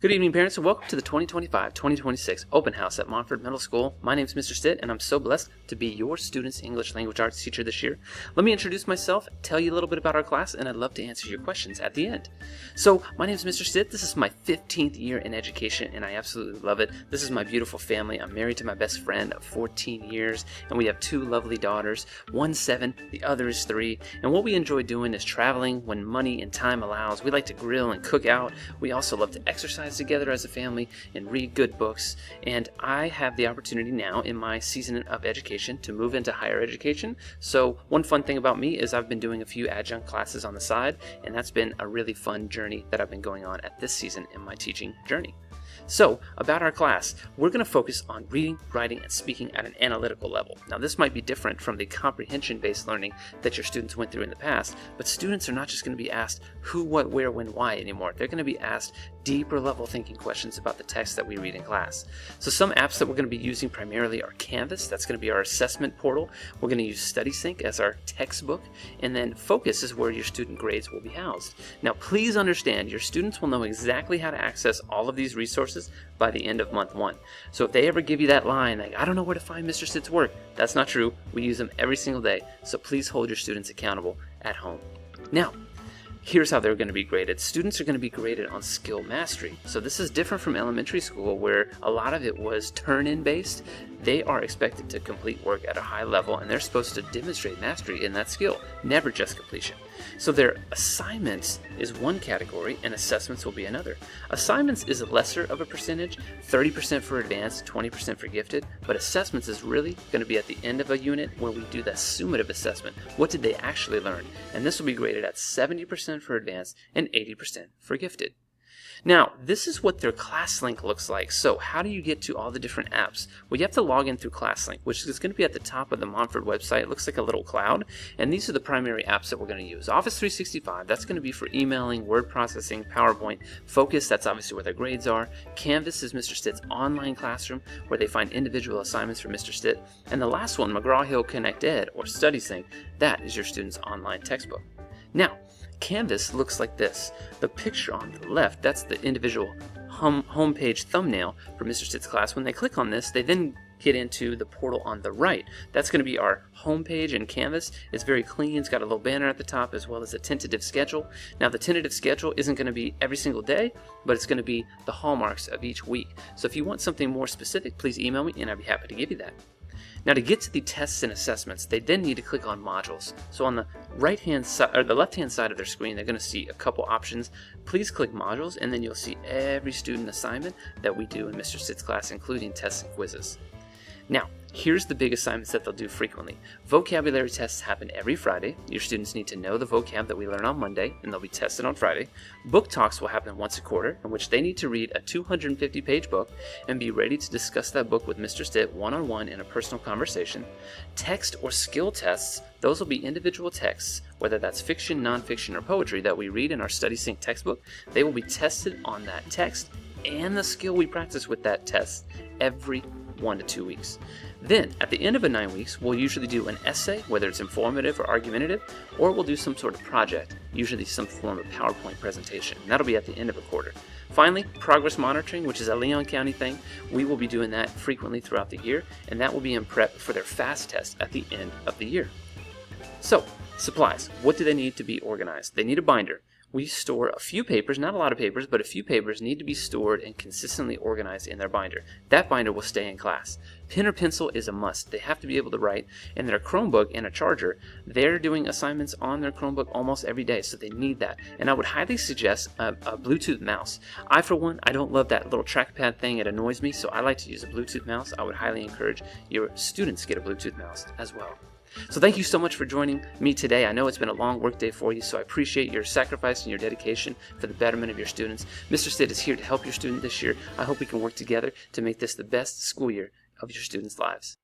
Good evening, parents, and welcome to the 2025-2026 Open House at Montford Middle School. My name is Mr. Stitt, and I'm so blessed to be your student's English Language Arts teacher this year. Let me introduce myself, tell you a little bit about our class, and I'd love to answer your questions at the end. So, my name is Mr. Stitt. This is my 15th year in education, and I absolutely love it. This is my beautiful family. I'm married to my best friend of 14 years, and we have two lovely daughters. One's 7, the other is 3, and what we enjoy doing is traveling when money and time allows. We like to grill and cook out. We also love to exercise together as a family and read good books, and I have the opportunity now in my season of education to move into higher education. So one fun thing about me is I've been doing a few adjunct classes on the side, and that's been a really fun journey that I've been going on at this season in my teaching journey. So, about our class, we're going to focus on reading, writing, and speaking at an analytical level. Now, this might be different from the comprehension-based learning that your students went through in the past, but students are not just going to be asked who, what, where, when, why anymore. They're going to be asked deeper level thinking questions about the text that we read in class. So some apps that we're going to be using primarily are Canvas. That's going to be our assessment portal. We're going to use StudySync as our textbook, and then Focus is where your student grades will be housed. Now, please understand, your students will know exactly how to access all of these resources by the end of month 1. So if they ever give you that line like, I don't know where to find Mr. Stitt's work, that's not true. We use them every single day, so please hold your students accountable at home. Now, here's how they're going to be graded. Students are going to be graded on skill mastery. So this is different from elementary school where a lot of it was turn-in based. They are expected to complete work at a high level, and they're supposed to demonstrate mastery in that skill, never just completion. So their assignments is one category and assessments will be another. Assignments is lesser of a percentage, 30% for advanced, 20% for gifted, but assessments is really going to be at the end of a unit where we do the summative assessment. What did they actually learn? And this will be graded at 70% for advanced and 80% for gifted. Now, this is what their ClassLink looks like. So how do you get to all the different apps? Well, you have to log in through ClassLink, which is going to be at the top of the Montford website. It looks like a little cloud, and these are the primary apps that we're going to use. Office 365, that's going to be for emailing, word processing, PowerPoint. Focus, that's obviously where their grades are. Canvas is Mr. Stitt's online classroom, where they find individual assignments for Mr. Stitt. And the last one, McGraw-Hill Connect Ed, or StudySync, that is your student's online textbook. Now, Canvas looks like this. The picture on the left, that's the individual homepage thumbnail for Mr. Stitt's class. When they click on this, they then get into the portal on the right. That's going to be our homepage in Canvas. It's very clean. It's got a little banner at the top as well as a tentative schedule. Now, the tentative schedule isn't going to be every single day, but it's going to be the hallmarks of each week. So if you want something more specific, please email me and I'd be happy to give you that. Now, to get to the tests and assessments, they then need to click on modules. So on the right-hand side or the left-hand side of their screen, they're going to see a couple options. Please click modules, and then you'll see every student assignment that we do in Mr. Stitt's class, including tests and quizzes. Now, here's the big assignments that they'll do frequently. Vocabulary tests happen every Friday. Your students need to know the vocab that we learn on Monday, and they'll be tested on Friday. Book talks will happen once a quarter, in which they need to read a 250-page book and be ready to discuss that book with Mr. Stitt one-on-one in a personal conversation. Text or skill tests, those will be individual texts, whether that's fiction, nonfiction, or poetry that we read in our StudySync textbook. They will be tested on that text and the skill we practice with that test every 1 to 2 weeks. Then, at the end of 9 weeks, we'll usually do an essay, whether it's informative or argumentative, or we'll do some sort of project, usually some form of PowerPoint presentation. And that'll be at the end of a quarter. Finally, progress monitoring, which is a Leon County thing. We will be doing that frequently throughout the year, and that will be in prep for their FAST test at the end of the year. So, supplies. What do they need to be organized? They need a binder. We store a few papers, not a lot of papers, but a few papers need to be stored and consistently organized in their binder. That binder will stay in class. Pen or pencil is a must. They have to be able to write, and their Chromebook and a charger, they're doing assignments on their Chromebook almost every day, so they need that. And I would highly suggest a Bluetooth mouse. I, for one, I don't love that little trackpad thing. It annoys me, so I like to use a Bluetooth mouse. I would highly encourage your students to get a Bluetooth mouse as well. So thank you so much for joining me today. I know it's been a long work day for you, so I appreciate your sacrifice and your dedication for the betterment of your students. Mr. Stitt is here to help your student this year. I hope we can work together to make this the best school year of your students' lives.